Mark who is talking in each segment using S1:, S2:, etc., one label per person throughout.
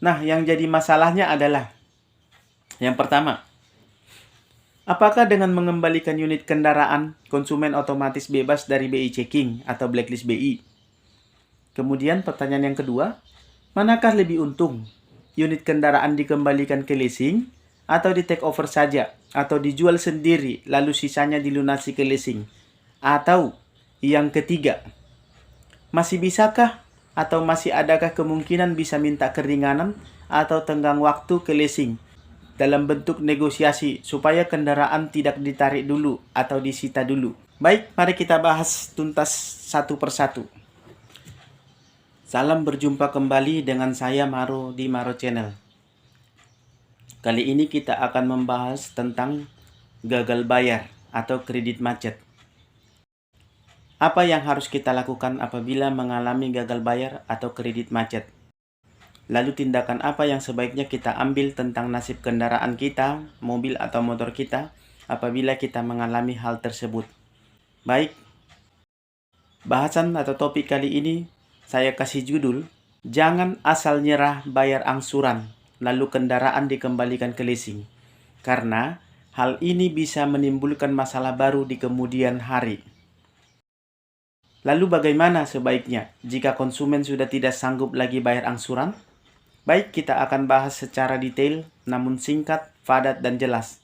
S1: Nah, yang jadi masalahnya adalah yang pertama, apakah dengan mengembalikan unit kendaraan, konsumen otomatis bebas dari BI checking atau blacklist BI? Kemudian pertanyaan yang kedua, manakah lebih untung? Unit kendaraan dikembalikan ke leasing atau di take over saja atau dijual sendiri lalu sisanya dilunasi ke leasing? Atau yang ketiga, masih bisakah atau masih adakah kemungkinan bisa minta keringanan atau tenggang waktu ke leasing dalam bentuk negosiasi supaya kendaraan tidak ditarik dulu atau disita dulu? Baik, mari kita bahas tuntas satu persatu. Salam berjumpa kembali dengan saya Maro di Maro Channel. Kali ini kita akan membahas tentang gagal bayar atau kredit macet. Apa yang harus kita lakukan apabila mengalami gagal bayar atau kredit macet? Lalu tindakan apa yang sebaiknya kita ambil tentang nasib kendaraan kita, mobil atau motor kita apabila kita mengalami hal tersebut? Baik, bahasan atau topik kali ini saya kasih judul, jangan asal nyerah bayar angsuran, lalu kendaraan dikembalikan ke leasing. Karena hal ini bisa menimbulkan masalah baru di kemudian hari. Lalu bagaimana sebaiknya jika konsumen sudah tidak sanggup lagi bayar angsuran? Baik, kita akan bahas secara detail, namun singkat, padat, dan jelas.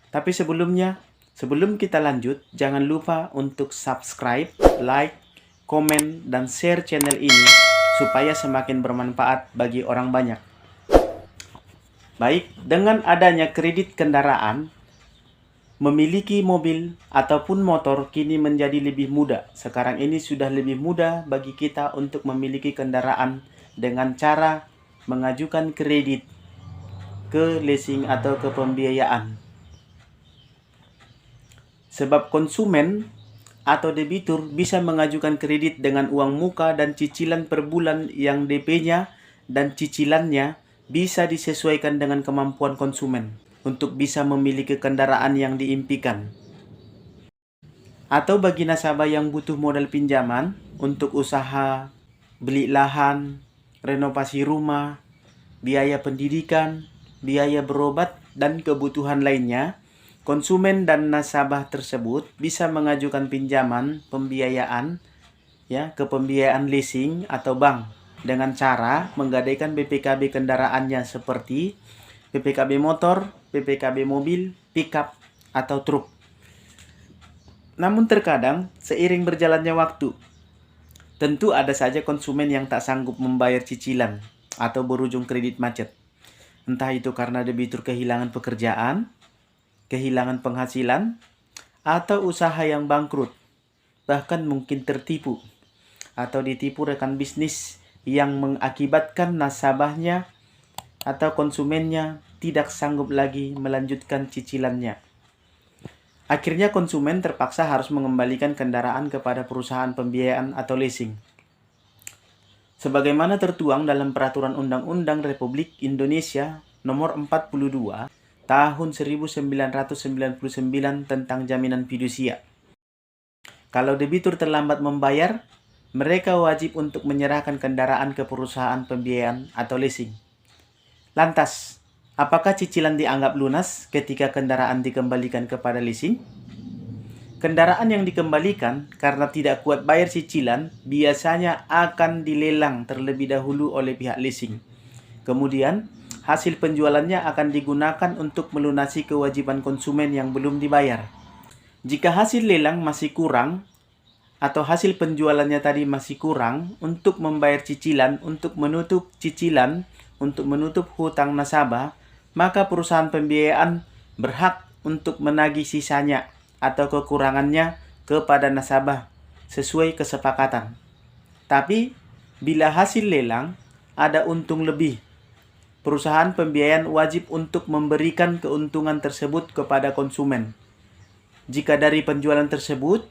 S1: Tapi sebelumnya, sebelum kita lanjut, jangan lupa untuk subscribe, like, komen, dan share channel ini supaya semakin bermanfaat bagi orang banyak. Baik, dengan adanya kredit kendaraan, memiliki mobil ataupun motor kini menjadi lebih mudah. Sekarang ini sudah lebih mudah bagi kita untuk memiliki kendaraan dengan cara mengajukan kredit ke leasing atau ke pembiayaan. Sebab konsumen atau debitur bisa mengajukan kredit dengan uang muka dan cicilan per bulan yang DP-nya dan cicilannya bisa disesuaikan dengan kemampuan konsumen untuk bisa memiliki kendaraan yang diimpikan. Atau bagi nasabah yang butuh modal pinjaman untuk usaha, beli lahan, renovasi rumah, biaya pendidikan, biaya berobat, dan kebutuhan lainnya, konsumen dan nasabah tersebut bisa mengajukan pinjaman pembiayaan ke pembiayaan leasing atau bank dengan cara menggadaikan BPKB kendaraannya seperti BPKB motor, BPKB mobil, pickup, atau truk. Namun terkadang seiring berjalannya waktu, tentu ada saja konsumen yang tak sanggup membayar cicilan atau berujung kredit macet. Entah itu karena debitur kehilangan pekerjaan, kehilangan penghasilan, atau usaha yang bangkrut, bahkan mungkin tertipu, atau ditipu rekan bisnis yang mengakibatkan nasabahnya atau konsumennya tidak sanggup lagi melanjutkan cicilannya. Akhirnya konsumen terpaksa harus mengembalikan kendaraan kepada perusahaan pembiayaan atau leasing. Sebagaimana tertuang dalam Peraturan Undang-Undang Republik Indonesia Nomor 42 Tahun 1999 tentang jaminan fidusia. Kalau debitur terlambat membayar, mereka wajib untuk menyerahkan kendaraan ke perusahaan pembiayaan atau leasing. Lantas, apakah cicilan dianggap lunas ketika kendaraan dikembalikan kepada leasing? Kendaraan yang dikembalikan karena tidak kuat bayar cicilan biasanya akan dilelang terlebih dahulu oleh pihak leasing. Kemudian, hasil penjualannya akan digunakan untuk melunasi kewajiban konsumen yang belum dibayar. Jika hasil lelang masih kurang atau hasil penjualannya tadi masih kurang untuk membayar cicilan, untuk menutup cicilan, untuk menutup hutang nasabah, maka perusahaan pembiayaan berhak untuk menagih sisanya atau kekurangannya kepada nasabah sesuai kesepakatan. Tapi, bila hasil lelang ada untung lebih, perusahaan pembiayaan wajib untuk memberikan keuntungan tersebut kepada konsumen. Jika dari penjualan tersebut,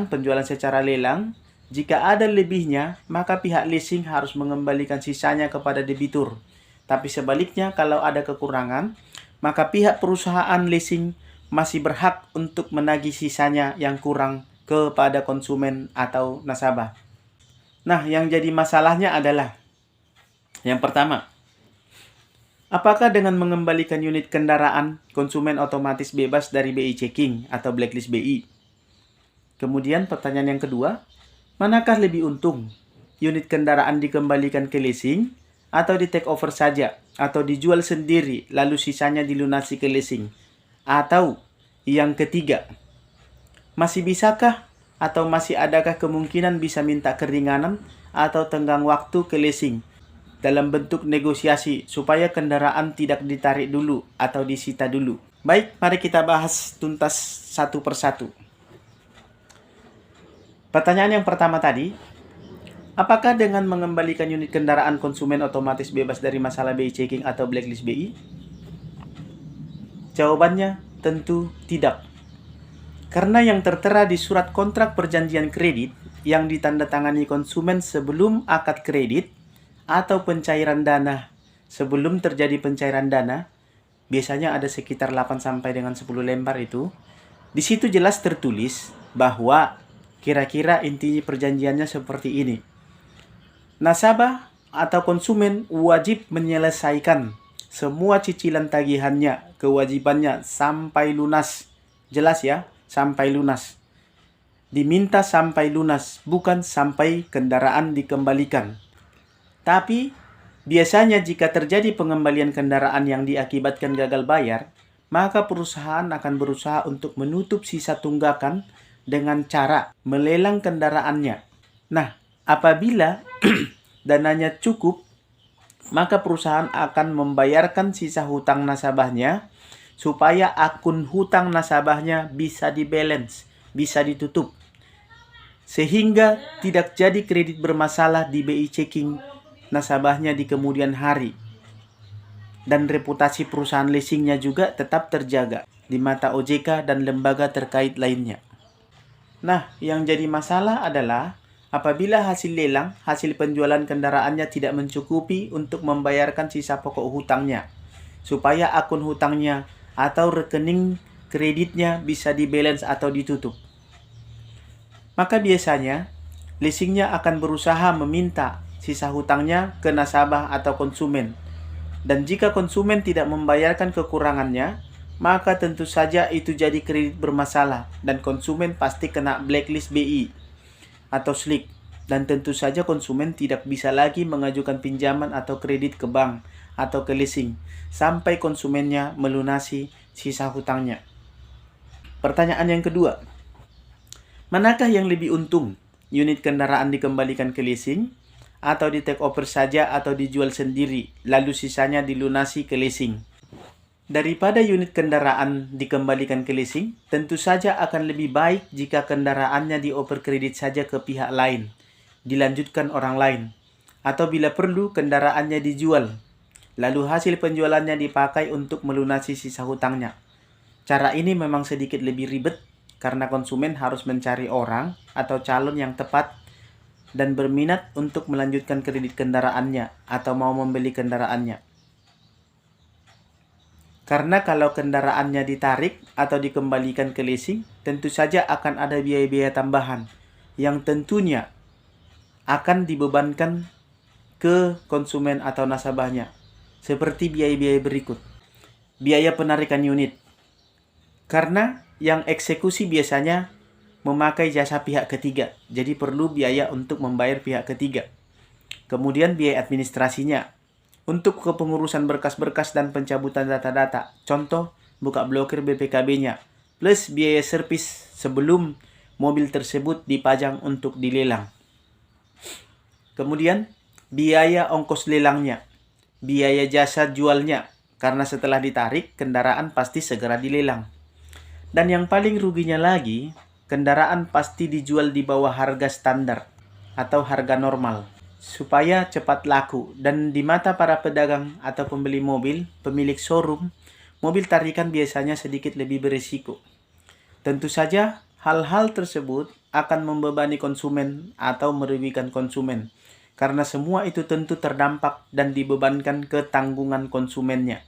S1: penjualan secara lelang, jika ada lebihnya, maka pihak leasing harus mengembalikan sisanya kepada debitur. Tapi sebaliknya, kalau ada kekurangan, maka pihak perusahaan leasing masih berhak untuk menagih sisanya yang kurang kepada konsumen atau nasabah. Nah, yang jadi masalahnya adalah Yang pertama, apakah dengan mengembalikan unit kendaraan, konsumen otomatis bebas dari BI checking atau blacklist BI? Kemudian pertanyaan yang kedua, manakah lebih untung? Unit kendaraan dikembalikan ke leasing atau di take over saja atau dijual sendiri lalu sisanya dilunasi ke leasing? Atau yang ketiga, masih bisakah atau masih adakah kemungkinan bisa minta keringanan atau tenggang waktu ke leasing dalam bentuk negosiasi supaya kendaraan tidak ditarik dulu atau disita dulu? Baik, mari kita bahas tuntas satu persatu. Pertanyaan yang pertama tadi, apakah dengan mengembalikan unit kendaraan konsumen otomatis bebas dari masalah BI checking atau blacklist BI? Jawabannya tentu tidak. Karena yang tertera di surat kontrak perjanjian kredit yang ditandatangani konsumen sebelum akad kredit atau pencairan dana, sebelum terjadi pencairan dana, biasanya ada sekitar 8 sampai dengan 10 lembar itu. Di situ jelas tertulis bahwa kira-kira inti perjanjiannya seperti ini. Nasabah atau konsumen wajib menyelesaikan semua cicilan tagihannya, kewajibannya sampai lunas. Jelas ya, sampai lunas. Diminta sampai lunas, bukan sampai kendaraan dikembalikan. Tapi, biasanya jika terjadi pengembalian kendaraan yang diakibatkan gagal bayar, maka perusahaan akan berusaha untuk menutup sisa tunggakan dengan cara melelang kendaraannya. Nah, apabila dananya cukup, maka perusahaan akan membayarkan sisa hutang nasabahnya supaya akun hutang nasabahnya bisa dibalance, bisa ditutup. Sehingga tidak jadi kredit bermasalah di BI checking nasabahnya di kemudian hari. Dan reputasi perusahaan leasingnya juga tetap terjaga di mata OJK dan lembaga terkait lainnya. Nah, yang jadi masalah adalah apabila hasil lelang, hasil penjualan kendaraannya tidak mencukupi untuk membayarkan sisa pokok hutangnya, supaya akun hutangnya atau rekening kreditnya bisa dibalance atau ditutup. Maka biasanya, leasingnya akan berusaha meminta sisa hutangnya ke nasabah atau konsumen. Dan jika konsumen tidak membayarkan kekurangannya, maka tentu saja itu jadi kredit bermasalah dan konsumen pasti kena blacklist BI atau SLIC. Dan tentu saja konsumen tidak bisa lagi mengajukan pinjaman atau kredit ke bank atau ke leasing sampai konsumennya melunasi sisa hutangnya. Pertanyaan yang kedua, manakah yang lebih untung? Unit kendaraan dikembalikan ke leasing atau di take over saja atau dijual sendiri lalu sisanya dilunasi ke leasing? Daripada unit kendaraan dikembalikan ke leasing, tentu saja akan lebih baik jika kendaraannya dioper kredit saja ke pihak lain, dilanjutkan orang lain, atau bila perlu kendaraannya dijual, lalu hasil penjualannya dipakai untuk melunasi sisa hutangnya. Cara ini memang sedikit lebih ribet karena konsumen harus mencari orang atau calon yang tepat dan berminat untuk melanjutkan kredit kendaraannya atau mau membeli kendaraannya. Karena kalau kendaraannya ditarik atau dikembalikan ke leasing, tentu saja akan ada biaya-biaya tambahan yang tentunya akan dibebankan ke konsumen atau nasabahnya. Seperti biaya-biaya berikut. Biaya penarikan unit. Karena yang eksekusi biasanya memakai jasa pihak ketiga, jadi perlu biaya untuk membayar pihak ketiga. Kemudian biaya administrasinya untuk kepengurusan berkas-berkas dan pencabutan data-data, contoh buka blokir BPKB-nya, plus biaya servis sebelum mobil tersebut dipajang untuk dilelang. Kemudian biaya ongkos lelangnya, biaya jasa jualnya, karena setelah ditarik kendaraan pasti segera dilelang. Dan yang paling ruginya lagi, kendaraan pasti dijual di bawah harga standar atau harga normal supaya cepat laku. Dan di mata para pedagang atau pembeli mobil, pemilik showroom, mobil tarikan biasanya sedikit lebih berisiko. Tentu saja hal-hal tersebut akan membebani konsumen atau merugikan konsumen karena semua itu tentu terdampak dan dibebankan ke tanggungan konsumennya.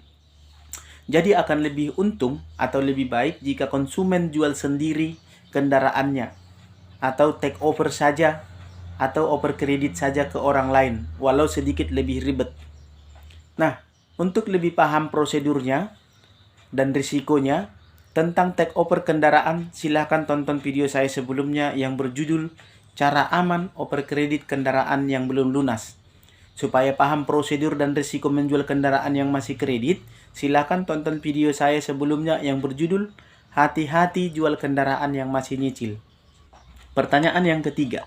S1: Jadi akan lebih untung atau lebih baik jika konsumen jual sendiri kendaraannya atau take over saja atau oper kredit saja ke orang lain, walau sedikit lebih ribet. Nah, untuk lebih paham prosedurnya dan risikonya tentang take over kendaraan, silahkan tonton video saya sebelumnya yang berjudul Cara Aman Oper Kredit Kendaraan yang Belum Lunas. Supaya paham prosedur dan risiko menjual kendaraan yang masih kredit, silakan tonton video saya sebelumnya yang berjudul Hati-hati jual kendaraan yang masih nyicil. Pertanyaan yang ketiga.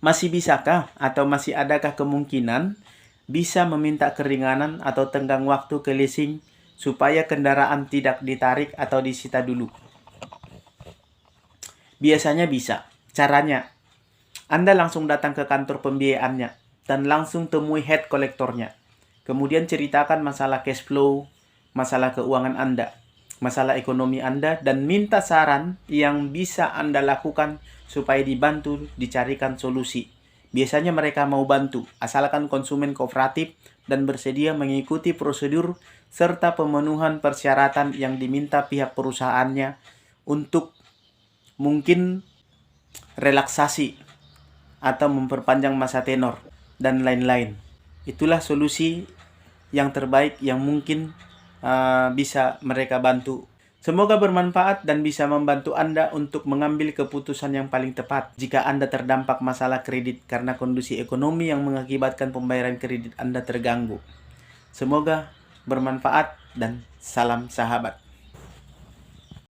S1: Masih bisakah atau masih adakah kemungkinan bisa meminta keringanan atau tenggang waktu ke leasing supaya kendaraan tidak ditarik atau disita dulu? Biasanya bisa. Caranya, Anda langsung datang ke kantor pembiayaannya dan langsung temui head kolektornya. Kemudian ceritakan masalah cash flow, masalah keuangan Anda, masalah ekonomi Anda, dan minta saran yang bisa Anda lakukan supaya dibantu dicarikan solusi. Biasanya mereka mau bantu, asalkan konsumen kooperatif dan bersedia mengikuti prosedur serta pemenuhan persyaratan yang diminta pihak perusahaannya untuk mungkin relaksasi atau memperpanjang masa tenor, dan lain-lain. Itulah solusi yang terbaik yang mungkin bisa mereka bantu. Semoga bermanfaat dan bisa membantu Anda untuk mengambil keputusan yang paling tepat jika Anda terdampak masalah kredit karena kondisi ekonomi yang mengakibatkan pembayaran kredit Anda terganggu. Semoga bermanfaat dan salam sahabat.